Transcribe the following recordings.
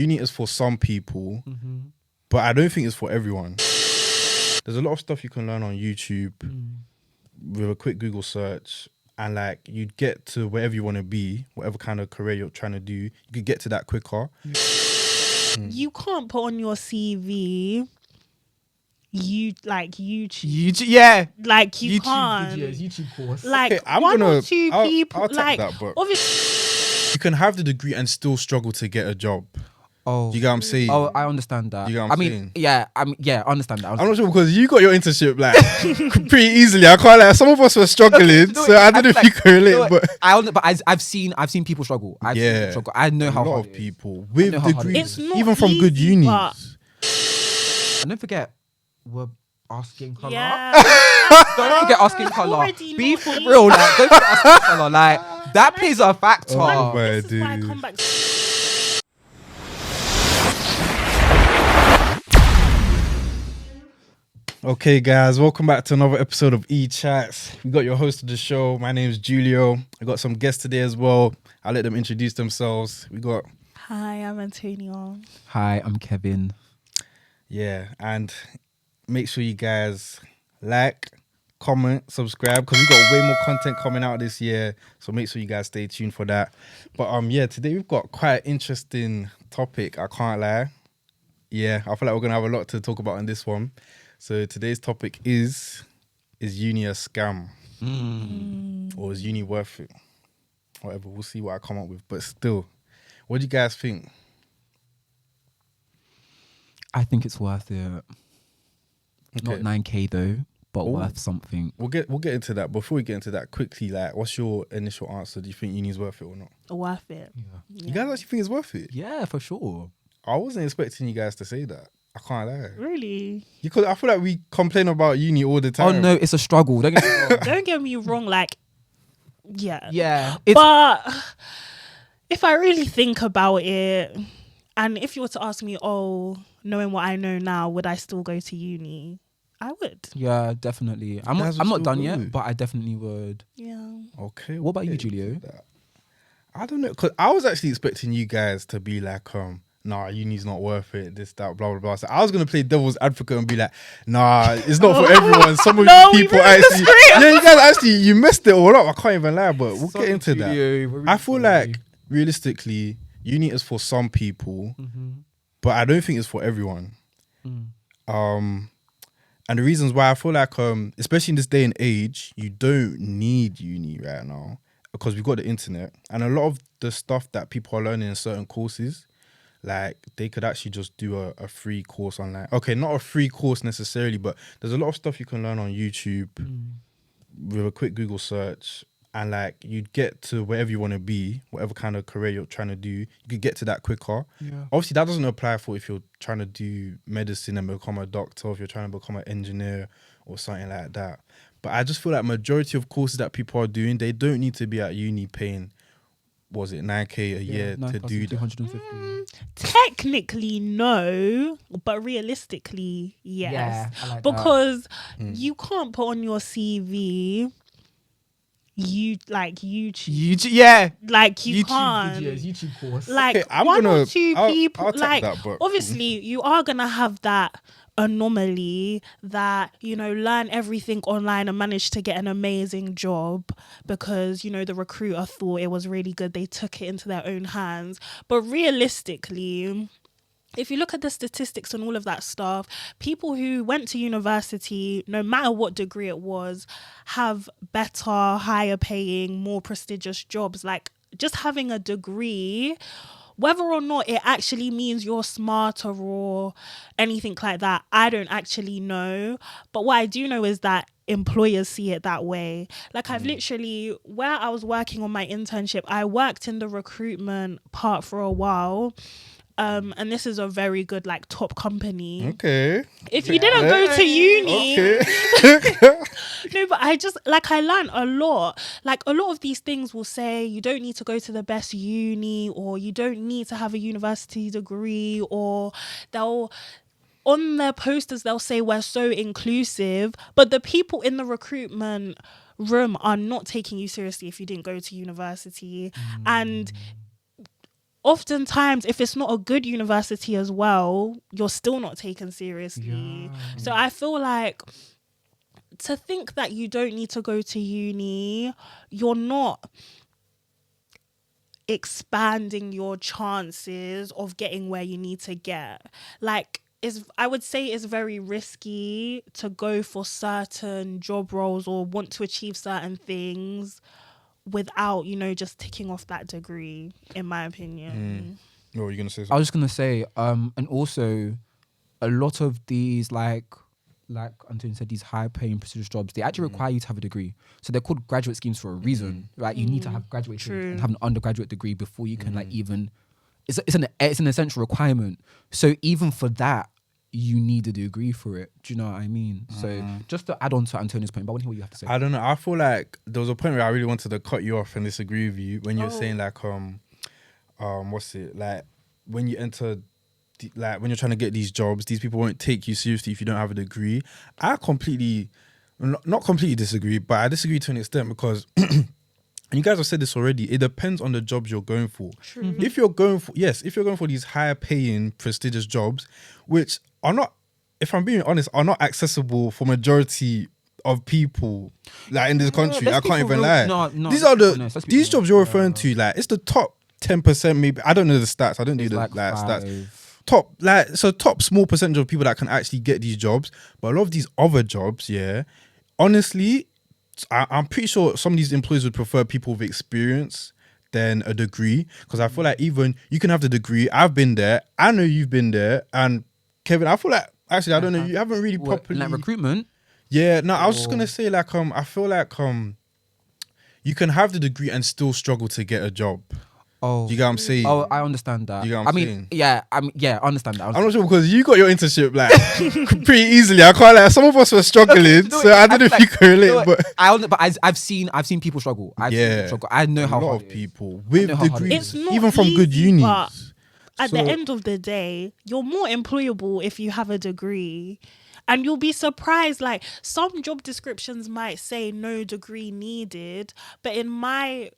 Uni is for some people, but I don't think it's for everyone. There's a lot of stuff you can learn on YouTube with a quick Google search, and like you'd get to wherever you want to be, whatever kind of career you're trying to do, you could get to that quicker. You can't put on your CV YouTube. Yeah. Like you YouTube can't. videos, YouTube course. Like Okay, one or two people. I'll take Like that, but obviously, you can have the degree and still struggle to get a job. Oh, You get what I'm saying? oh, I understand that. You get what I'm I saying? mean, yeah, I understand that. I'm not sure because you got your internship like pretty easily. I can't like some of us were struggling, so I don't know if you can relate. But I've seen people struggle. I've seen people struggle. I know a how lot hard of it is. people with know how hard it degrees, is. It's not even from good easy, unis. but- And don't forget, we're asking colour. yeah. Don't forget asking colour. Already Be not for easy. real. Like, don't forget asking colour. Like, that plays a factor. Oh, This is why I dude. come back. Okay, guys, welcome back to another episode of Echats. We got your host of the show. My name is Julio. I got some guests today as well. I'll let them introduce themselves. We got Hi, I'm Antonio. Hi, I'm Kevin. and make sure you guys like, comment, subscribe because we got way more content coming out this year. So make sure you guys stay tuned for that. But today we've got quite an interesting topic. I can't lie. Yeah, I feel like we're gonna have a lot to talk about in this one. So today's topic is uni a scam? Or is uni worth it? Whatever, we'll see what I come up with. But still, what do you guys think? I think it's worth it. Okay. Not 9K though, but Ooh. worth something. We'll get into that. Before we get into that, quickly, like, what's your initial answer? Do you think uni's worth it or not? Worth it. You guys actually think it's worth it? Yeah, for sure. I wasn't expecting you guys to say that. I can't lie. Really? Because I feel like we complain about uni all the time. Oh no, it's a struggle. Don't get me wrong. Don't get me wrong. Like, yeah. Yeah. But if I really think about it, and if you were to ask me, knowing what I know now, would I still go to uni? I would. Yeah, definitely. I'm Guys not will done still yet, go. but I definitely would. Yeah. Okay. What about you, we'll get Julio? into that. I don't know. Because I was actually expecting you guys to be like, nah, uni's not worth it, this, that, blah, blah, blah. So I was going to play devil's advocate and be like, nah, it's not for everyone. Some of No, you we people really actually... Yeah, you guys actually, you messed it all up. I can't even lie, but we'll Sorry, get into Julio, that. we're really I feel sorry. like, realistically, uni is for some people, but I don't think it's for everyone. And the reasons why I feel like, especially in this day and age, you don't need uni right now because we've got the internet and a lot of the stuff that people are learning in certain courses, like they could actually just do a free course online. Okay, not a free course necessarily, but there's a lot of stuff you can learn on YouTube with a quick Google search, and like you'd get to wherever you want to be, whatever kind of career you're trying to do, you could get to that quicker. Yeah. Obviously, that doesn't apply for if you're trying to do medicine and become a doctor, if you're trying to become an engineer or something like that. But I just feel like majority of courses that people are doing, they don't need to be at uni paying, was it 9K a year to do that? 250. Technically, no, but realistically, yes. Yeah, I like that. Because you can't put on your CV YouTube. Yeah. Like you YouTube can't. videos, YouTube course. Like Okay, I'm one gonna- or two I'll people. take Like that, but- obviously, you are gonna have that anomaly that learn everything online and manage to get an amazing job because the recruiter thought it was really good. They took it into their own hands. But realistically, if you look at the statistics and all of that stuff, people who went to university, no matter what degree it was, have better, higher paying, more prestigious jobs. Like just having a degree, whether or not it actually means you're smarter or anything like that, I don't actually know. But what I do know is that employers see it that way. Like I've literally, where I was working on my internship, I worked in the recruitment part for a while. And this is a very good top company. Okay. If you didn't go to uni, Okay. no, but I learned a lot. Like a lot of these things will say you don't need to go to the best uni or you don't need to have a university degree, or on their posters they'll say we're so inclusive, but the people in the recruitment room are not taking you seriously if you didn't go to university. And oftentimes if it's not a good university as well, you're still not taken seriously. So I feel like to think that you don't need to go to uni, you're not expanding your chances of getting where you need to get. Like, I would say it's very risky to go for certain job roles or want to achieve certain things without, just ticking off that degree, in my opinion. What were you gonna say? I was just gonna say, and also a lot of these like Antonio said, these high paying prestigious jobs, they actually require you to have a degree. So they're called graduate schemes for a reason. Right? You need to have graduated and have an undergraduate degree before you can even it's an essential requirement. So even for that, you need a degree for it. Do you know what I mean? So just to add on to Antonio's point, but I want to hear what you have to say. I don't know. I feel like there was a point where I really wanted to cut you off and disagree with you when you were saying like what's it, like when you enter like when you're trying to get these jobs, these people won't take you seriously if you don't have a degree. I completely, not completely disagree, but I disagree to an extent because, and you guys have said this already, it depends on the jobs you're going for. True. If you're going for these higher paying prestigious jobs, which are not, if I'm being honest, are not accessible for majority of people like in this country. I can't even lie. No, these are these jobs you're referring to. Like it's the top 10%, maybe. I don't know the stats. I don't do the like stats. Top small percentage of people that can actually get these jobs, but a lot of these other jobs, honestly, I'm pretty sure some of these employers would prefer people with experience than a degree, because I feel like even you can have the degree. I've been there. I know you've been there, and Kevin, I feel like actually I don't know. You haven't really properly like recruitment. Yeah, no, I was just gonna say like I feel like you can have the degree and still struggle to get a job. Oh, you get what I'm saying? Oh, I understand that. You get what I'm saying? Yeah, I understand that. I'm not sure because you got your internship like pretty easily. I can't like some of us were struggling, so I don't know if you can relate. But I've seen people struggle. I've seen people struggle. I know how a lot of people with degrees, it's not even from good easy, unis. But at the end of the day, you're more employable if you have a degree. And you'll be surprised, like some job descriptions might say no degree needed, but in my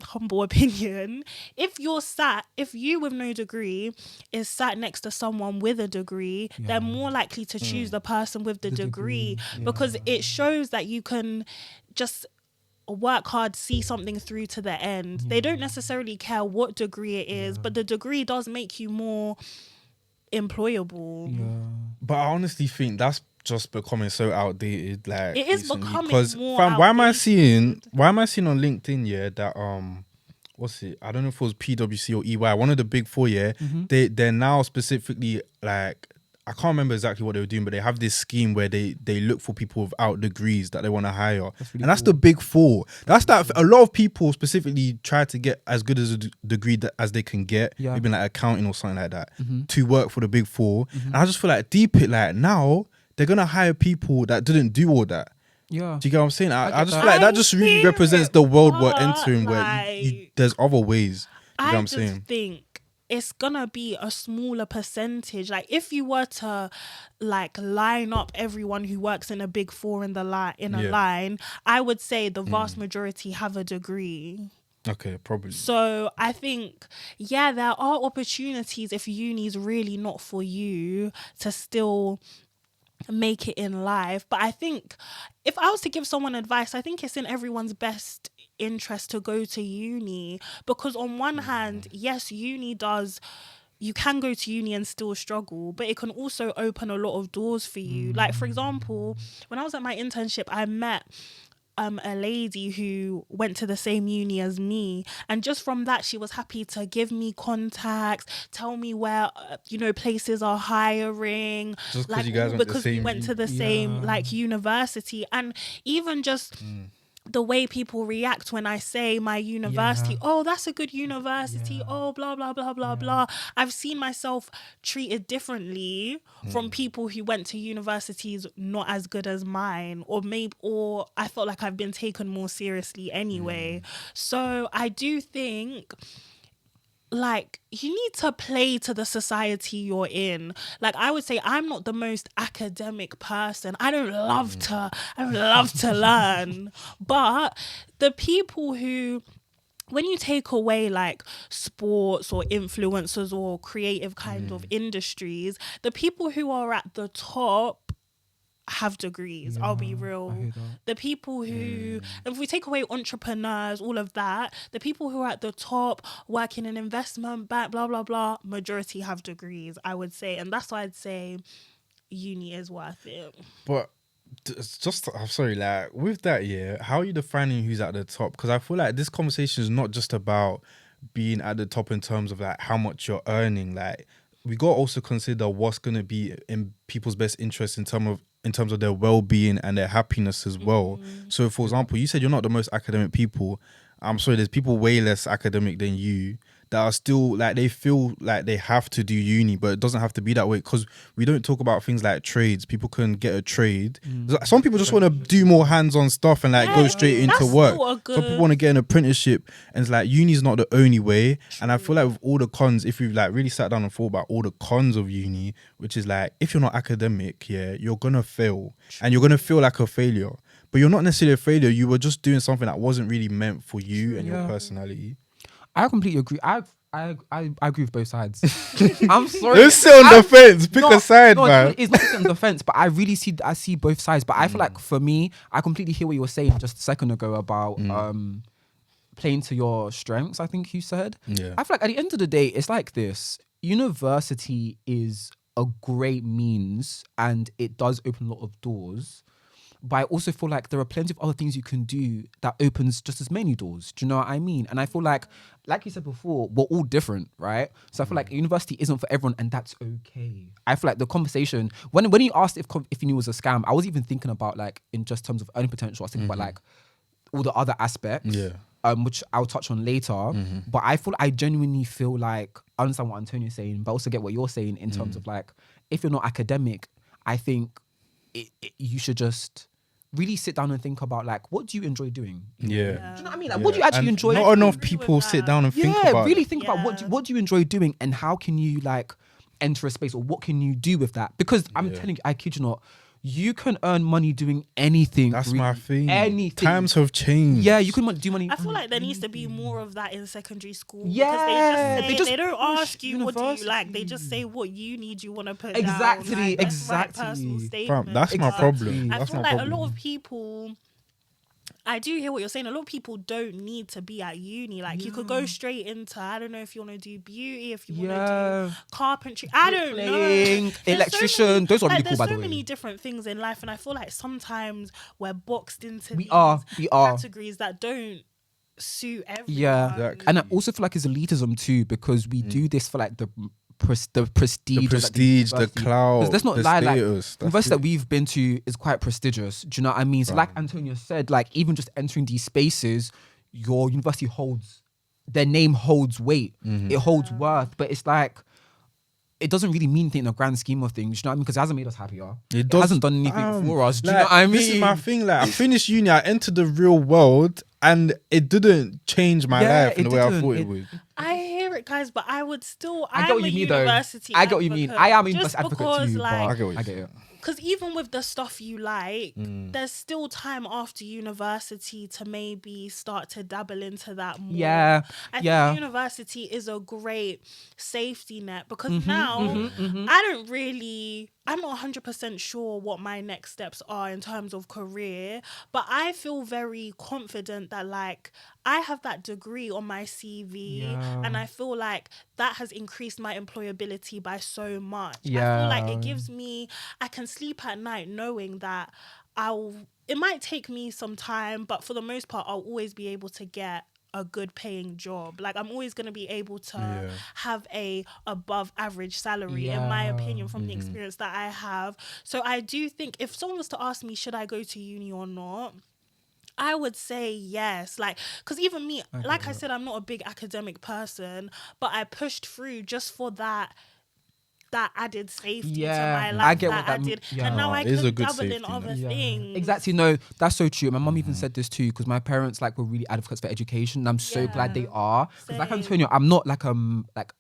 humble opinion, if you with no degree is sat next to someone with a degree, they're more likely to choose the person with the degree because it shows that you can just work hard, see something through to the end. They don't necessarily care what degree it is, but the degree does make you more employable. But I honestly think that's just becoming so outdated. Like it is recently. becoming more fam, outdated. why am I seeing on LinkedIn that what's it? I don't know if it was PwC or EY, one of the big four. They're now specifically like, I can't remember exactly what they were doing, but they have this scheme where they look for people without degrees that they want to hire. That's the big four. That's that. A lot of people specifically try to get as good as a degree as they can get, maybe like accounting or something like that, to work for the big four. And I just feel like now they're gonna hire people that didn't do all that. Yeah. Do you get what I'm saying? I just feel like that just really represents the world we're entering, where there's other ways. You know what I'm saying? I think it's gonna be a smaller percentage. Like if you were to like line up everyone who works in a big four in a line, I would say the vast majority have a degree. Okay, probably. So I think, there are opportunities if uni's really not for you to still make it in life. But I think if I was to give someone advice, I think it's in everyone's best interest to go to uni, because on one hand, yes, you can go to uni and still struggle, but it can also open a lot of doors for you. Like for example, when I was at my internship, I met a lady who went to the same uni as me, and just from that she was happy to give me contacts, tell me where places are hiring, just like you guys because we went to the same like university. And even just the way people react when I say my university, oh, that's a good university, oh, blah, blah, blah, blah, blah. I've seen myself treated differently from people who went to universities not as good as mine, or I felt like I've been taken more seriously anyway. So I do think, like, you need to play to the society you're in. Like, I would say I'm not the most academic person. I don't love to learn. But the people who when you take away like sports or influencers or creative kind of industries, the people who are at the top have degrees. I'll be I real. hear that. The people who, if we take away entrepreneurs, all of that, the people who are at the top working in investment bank, blah blah blah, majority have degrees, I would say, and that's why I'd say uni is worth it. But it's just, I'm sorry, like with that, yeah, how are you defining who's at the top? Because I feel like this conversation is not just about being at the top in terms of like how much you're earning. Like we got to also consider what's going to be in people's best interest in terms of their well-being and their happiness as well. So for example, you said you're not the most academic people. I'm sorry, there's people way less academic than you that are still like, they feel like they have to do uni, but it doesn't have to be that way, because we don't talk about things like trades. People can get a trade. Some people just want to do more hands-on stuff and like go straight into that's work. still a good- Some people want to get an apprenticeship, and it's like uni's not the only way. And I feel like with all the cons, if you've like really sat down and thought about all the cons of uni, which is like, if you're not academic, yeah, you're gonna fail and you're gonna feel like a failure. But you're not necessarily a failure. You were just doing something that wasn't really meant for you and your personality. I completely agree. I agree with both sides. I'm sorry. Don't sit on the fence. Pick a side, man. It's not sitting on the fence, but I really see both sides. But I feel like for me, I completely hear what you were saying just a second ago about playing to your strengths, I think you said. Yeah. I feel like at the end of the day, it's like this. University is a great means and it does open a lot of doors. But I also feel like there are plenty of other things you can do that opens just as many doors. Do you know what I mean? And I feel like you said before, we're all different, right? So I feel like university isn't for everyone, and that's okay. I feel like the conversation, when you asked if uni was a scam, I was even thinking about like in just terms of earning potential. I was thinking about like all the other aspects, which I'll touch on later. But I genuinely feel like, I understand what Antonio's saying, but also get what you're saying in terms of like, if you're not academic, I think you should just really sit down and think about like, what do you enjoy doing? Yeah. Do you know what I mean? Like, what do you actually enjoy? Not enough people sit down and think about really it. think about what do you enjoy doing, and how can you like enter a space, or what can you do with that? Because I'm telling you, I kid you not, you can earn money doing anything. That's really, my thing. Anything. Times have changed. Yeah, you can do money. I feel like there needs to be more of that in secondary school. Yeah, because they don't ask you what do you university. like. They just say what you need, you want to put Exactly, down. Like, let's write exactly. personal Fam, statements. that's my problem. I That's feel my like problem. a lot of people, I do hear what you're saying. A lot of people don't need to be at uni. Like you could go straight into, I don't know if you want to do beauty, if you want to do carpentry. I don't know. There's electrician. So many, those are really like, cool, by the There's way. so many different things in life, and I feel like sometimes we're boxed into We these are. categories that don't suit everyone. Yeah, Exactly. and I also feel like it's elitism too, because we do this for like the prestige, The of, like, prestige, the university. clout, 'Cause let's not the lie, like status. the university that we've been to is quite prestigious. Do you know what I mean? So like Antonio said, like even just entering these spaces, your university their name holds weight. It holds worth, but it's like, it doesn't really mean anything in the grand scheme of things. Do you know what I mean? Because it hasn't made us happier. It hasn't done anything for us. Do you know what I mean? This is my thing. Like I finished uni, I entered the real world, and it didn't change my life in the way I thought it would. I hear it, guys, but I would still. I get what you mean, though. I get what you mean. I am a university advocate too, but I get what I get it. Because even with the stuff you like, there's still time after university to maybe start to dabble into that more. Yeah, I think university is a great safety net, because now I'm not 100% sure what my next steps are in terms of career, but I feel very confident that like I have that degree on my CV, and I feel like that has increased my employability by so much. I feel like it gives me, I can sleep at night knowing that it might take me some time, but for the most part, I'll always be able to get a good paying job. Like I'm always going to be able to have a above average salary, in my opinion, from the experience that I have. So I do think if someone was to ask me, should I go to uni or not, I would say yes. Like, because even me, like I said, I'm not a big academic person, but I pushed through just for that added safety to my life. I get what that means. And now I it is can a good dabble in safety other net. things. Exactly. No, that's so true. My mum even said this too, because my parents like were really advocates for education, and I'm so glad they are. Because like Antonio, I'm not like a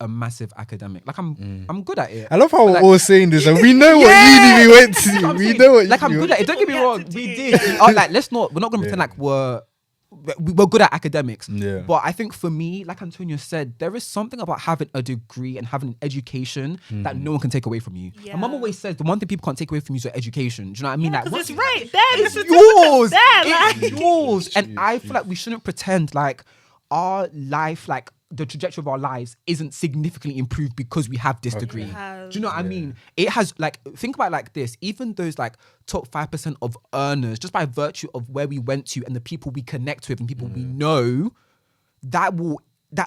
massive academic. Like I'm good at it. I love how But, we're like, all saying this, and we know what uni we went to. We know what like I'm uni good at it. Don't get me wrong. We did. Like we're not gonna pretend like we're we're good at academics. Yeah. But I think for me, like Antonio said, there is something about having a degree and having an education that no one can take away from you. Yeah. My mum always says the one thing people can't take away from you is your education. Do you know what I mean? Like, Because once it's you- right there. it's The certificate's yours. there, It's like. yours. And True, I true. feel like we shouldn't pretend like our life, like the trajectory of our lives isn't significantly improved because we have this degree. has. Do you know what I mean? It has, like, think about it like this. Even those like top 5% of earners, just by virtue of where we went to and the people we connect with and people we know, that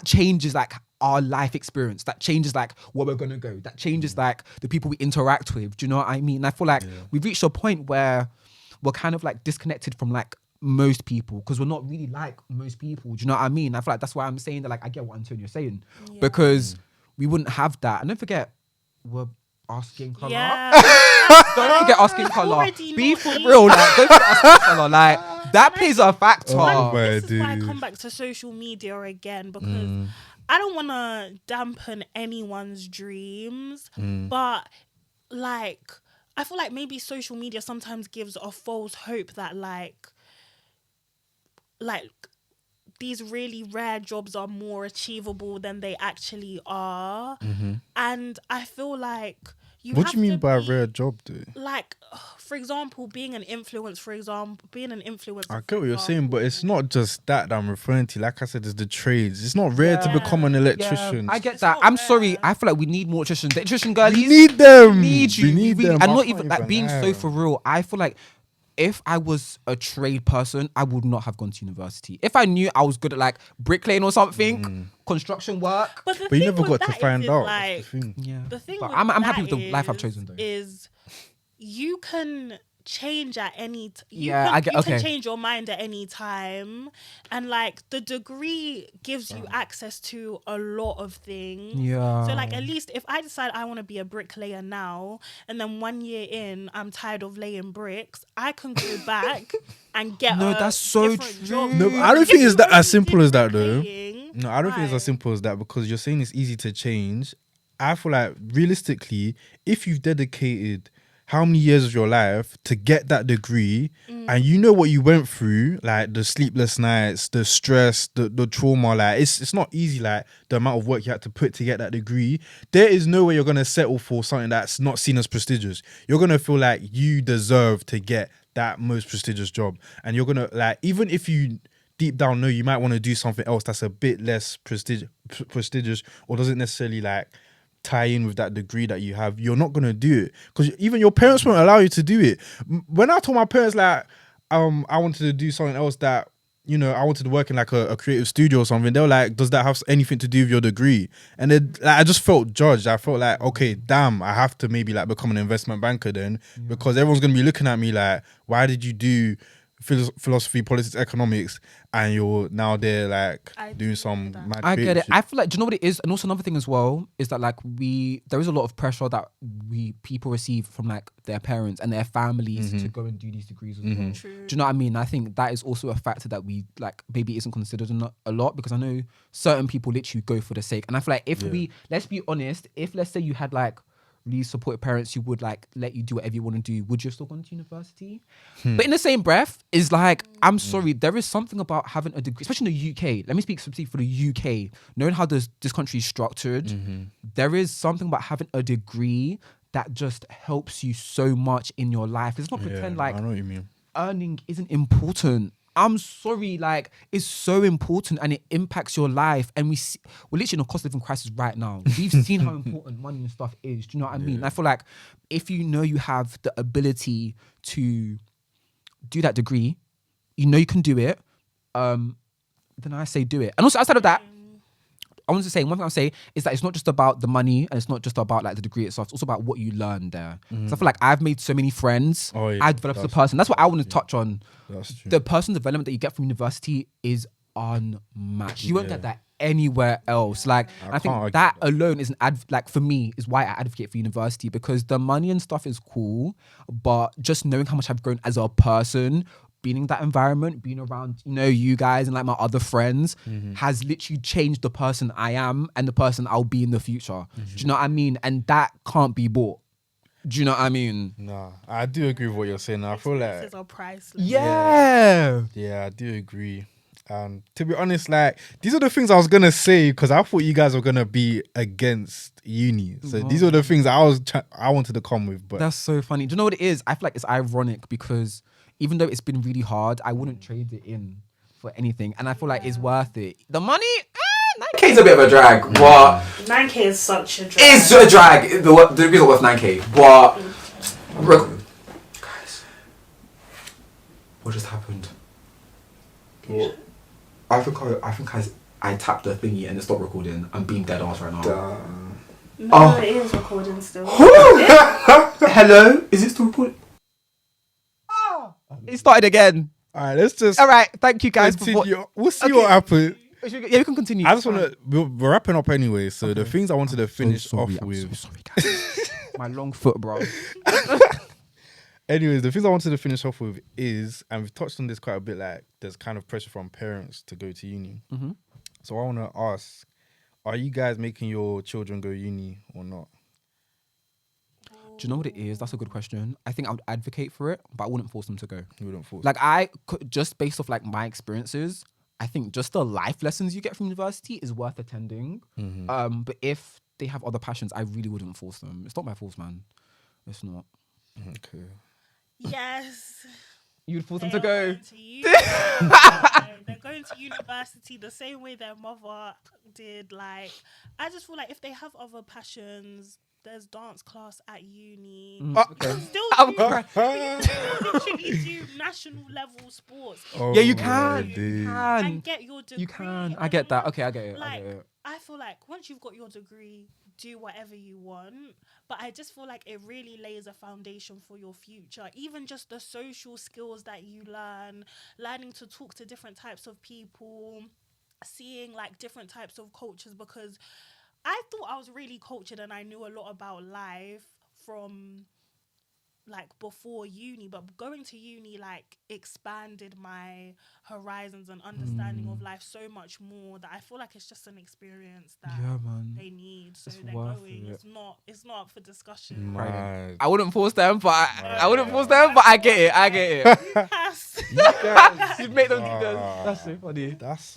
changes like our life experience. That changes like where we're gonna go. That changes like the people we interact with. Do you know what I mean? And I feel like we've reached a point where we're kind of like disconnected from like most people because we're not really like most people. Do you know what I mean? I feel like that's why I'm saying that, like, I get what Antonio's saying because we wouldn't have that. And don't forget, we're our skin color. Yeah. Don't forget our skin color. Already Be not for easy. real. Like, don't forget our skin color. Like, that plays a factor. Oh my This is why I dude. come back to social media again, because I don't want to dampen anyone's dreams, but like I feel like maybe social media sometimes gives a false hope that like these really rare jobs are more achievable than they actually are. And I feel like What have do you mean to by be, rare job, dude? like, for example, being an influencer, I get what you're saying, but it's not just that I'm referring to. Like I said, it's the trades. It's not rare to become an electrician. Yeah, I get It's that. not I'm rare. sorry. I feel like we need more electricians. The electrician girlies, We need them. we need you. We need really- them. And I not can't even like being so lie. for real. I feel like if I was a trade person, I would not have gone to university. If I knew I was good at like bricklaying or something, construction work. But the But you thing never with got to that find is, out. like, That's the thing. Yeah, the thing but with I'm happy that with the life I've chosen though. is you can change at any Yeah, I get- you okay. can change your mind at any time, and like the degree gives you access to a lot of things. Yeah. So like at least if I decide I want to be a bricklayer now, and then 1 year in I'm tired of laying bricks, I can go back and get No, a that's so different true. job. No, I don't If think you it's that already as simple did as that though. bricklaying, No, I don't think it's as why? simple as that because you're saying it's easy to change. I feel like realistically, if you've dedicated how many years of your life to get that degree and you know what you went through, like the sleepless nights, the stress, the trauma, like it's not easy, like the amount of work you had to put to get that degree. There is no way you're gonna settle for something that's not seen as prestigious. You're gonna feel like you deserve to get that most prestigious job. And you're gonna, like, even if you deep down know you might want to do something else that's a bit less prestigious or doesn't necessarily like tie in with that degree that you have, you're not gonna do it because even your parents won't allow you to do it. When I told my parents like I wanted to do something else, that, you know, I wanted to work in like a creative studio or something, they were like, does that have anything to do with your degree? And then like, I just felt judged. I felt like, okay, damn, I have to maybe like become an investment banker then, because everyone's gonna be looking at me like, why did you do philosophy, politics, economics, and you're now there like doing some mad I get creative it. shit? I feel like, do you know what it is? And also another thing as well is that like there is a lot of pressure that people receive from like their parents and their families to go and do these degrees as well. True. Do you know what I mean? I think that is also a factor that we like maybe isn't considered a lot, because I know certain people literally go for the sake. And I feel like if let's be honest, if let's say you had like really supportive parents who would like let you do whatever you want to do, would you have still gone to university? But in the same breath, is like, I'm sorry, there is something about having a degree, especially in the UK. Let me speak specifically for the UK. Knowing how this country is structured, there is something about having a degree that just helps you so much in your life. Let's not pretend like I know what you mean. earning isn't important. I'm sorry, like, it's so important and it impacts your life. And we're literally in a cost of living crisis right now. We've seen how important money and stuff is. Do you know what I mean? I feel like if you know you have the ability to do that degree, you know you can do it, then I say do it. And also outside of that, I want to say, one thing I'll say is that it's not just about the money and it's not just about like the degree itself. It's also about what you learn there. So I feel like I've made so many friends. Oh, yeah, I developed as a person. That's what I want to touch on. That's true. The personal development that you get from university is unmatched. You won't get that anywhere else. Like, I can't think argue that alone is like for me is why I advocate for university, because the money and stuff is cool, but just knowing how much I've grown as a person, being in that environment, being around, you know, you guys and like my other friends has literally changed the person I am and the person I'll be in the future. Do you know what I mean? And that can't be bought. Do you know what I mean? Nah, I do agree with what you're saying. I feel like, Experiences are priceless. Yeah. yeah, I do agree. And to be honest, like, these are the things I was gonna say because I thought you guys were gonna be against uni. So these are the things I wanted to come with. But That's so funny. Do you know what it is? I feel like it's ironic because even though it's been really hard, I wouldn't trade it in for anything, and I feel like it's worth it. The money, 9K is a bit of a drag, but 9K is such a drag. It's a drag. The degrees are worth 9K, but guys, what just happened? What? I think I tapped the thingy and it stopped recording. I'm being dead ass right now. No, it is recording still. Hello? Is it still recording? It started again. Alright, let's just. Alright, thank you guys. We'll see what happens. Yeah, we can continue. I just want to. We're wrapping up anyway. So the things I wanted to finish off I'm with. so sorry, guys. My long foot, bro. Anyways, the things I wanted to finish off with is, and we've touched on this quite a bit, like there's kind of pressure from parents to go to uni. Mm-hmm. So I want to ask, are you guys making your children go uni or not? Do you know what it is? That's a good question. I think I would advocate for it, but I wouldn't force them to go. You wouldn't force. Like I could, just based off like my experiences, I think just the life lessons you get from university is worth attending. Mm-hmm. But if they have other passions, I really wouldn't force them. It's not my fault, man. It's not. Okay. Yes. You'd force them They to go. are going to uni. They're going to university the same way their mother did. Like, I just feel like if they have other passions, there's dance class at uni. Okay. Still literally do national level sports. Yeah, you can. And get your degree. You can. I get that. Okay, I get it. Like, I get it. I feel like once you've got your degree, do whatever you want. But I just feel like it really lays a foundation for your future. Even just the social skills that you learn, learning to talk to different types of people, seeing like different types of cultures, because I thought I was really cultured and I knew a lot about life from like before uni, but going to uni like expanded my horizons and understanding of life so much more that I feel like it's just an experience that they need. So It's they're worth going. it. It's not up for discussion. Right. I wouldn't force them, but I get it. I get it. Yes. You make them do that. That's so funny. That's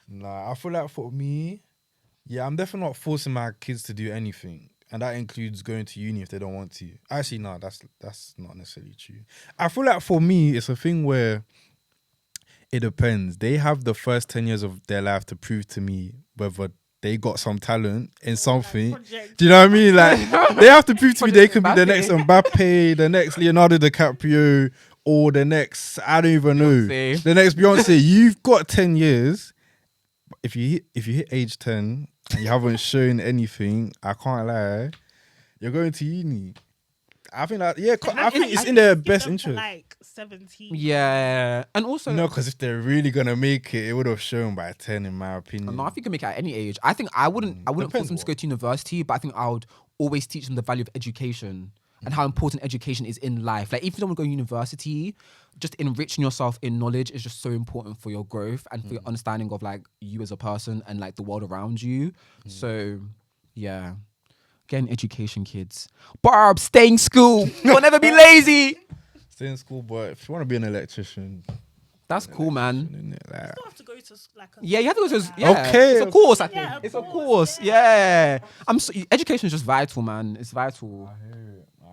Nah, I feel like for me, yeah, I'm definitely not forcing my kids to do anything. And that includes going to uni if they don't want to. Actually, no, that's not necessarily true. I feel like for me, it's a thing where it depends. They have the first 10 years of their life to prove to me whether they got some talent in something. Project. Do you know what I mean? Like, they have to prove to me they can be the next Mbappe, the next Leonardo DiCaprio, or the next, I don't even know, Beyonce. the next Beyonce. You've got 10 years. If you hit age 10 and you haven't shown anything, I can't lie, you're going to uni. I think that, yeah, I think it's in their best interest. Like 17. Yeah, and also No, because if they're really gonna make it, it would have shown by 10, in my opinion. no, I think you can make it at any age. I think I wouldn't force Depends them to what. go to university, but I think I would always teach them the value of education and how important education is in life. Like, if you don't want to go to university, just enriching yourself in knowledge is just so important for your growth and for your understanding of like you as a person and like the world around you. So, yeah, get an education, kids. Barb, stay in school. Don't never be lazy. Stay in school, but if you want to be an electrician, That's cool, man. innit, like, You still have to go to like a Yeah, you have to go to. school. Yeah, Okay, it's a course. I think Yeah, it's a course, course. Yeah, education is just vital, man. It's vital.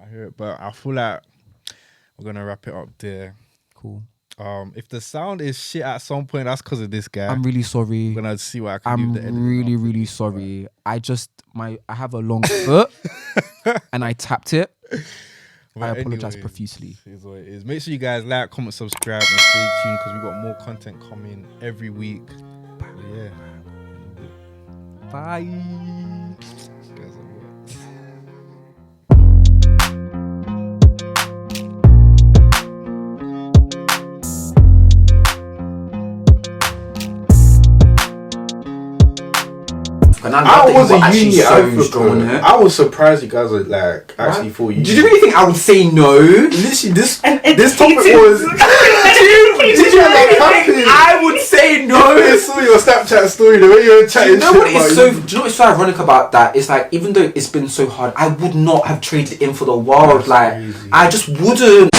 I hear it, but I feel like we're gonna wrap it up there. Cool. If the sound is shit at some point, that's because of this guy. I'm really sorry. I'm gonna see what I can do. I'm with the editing really, after really this, sorry. I have a long foot and I tapped it. but I apologize anyways, profusely. Is what it is. Make sure you guys like, comment, subscribe, and stay tuned because we got more content coming every week. But yeah. Bye. Guys are what? I was a uni African. I was surprised you guys were like actually for you. Did you really think I would say no? Literally, this topic was. Did you like happen? I would say no. I saw your Snapchat story, the way you were chatting. Do you know what's so ironic about that? It's like, even though it's been so hard, I would not have traded in for the world. That's like crazy. I just wouldn't.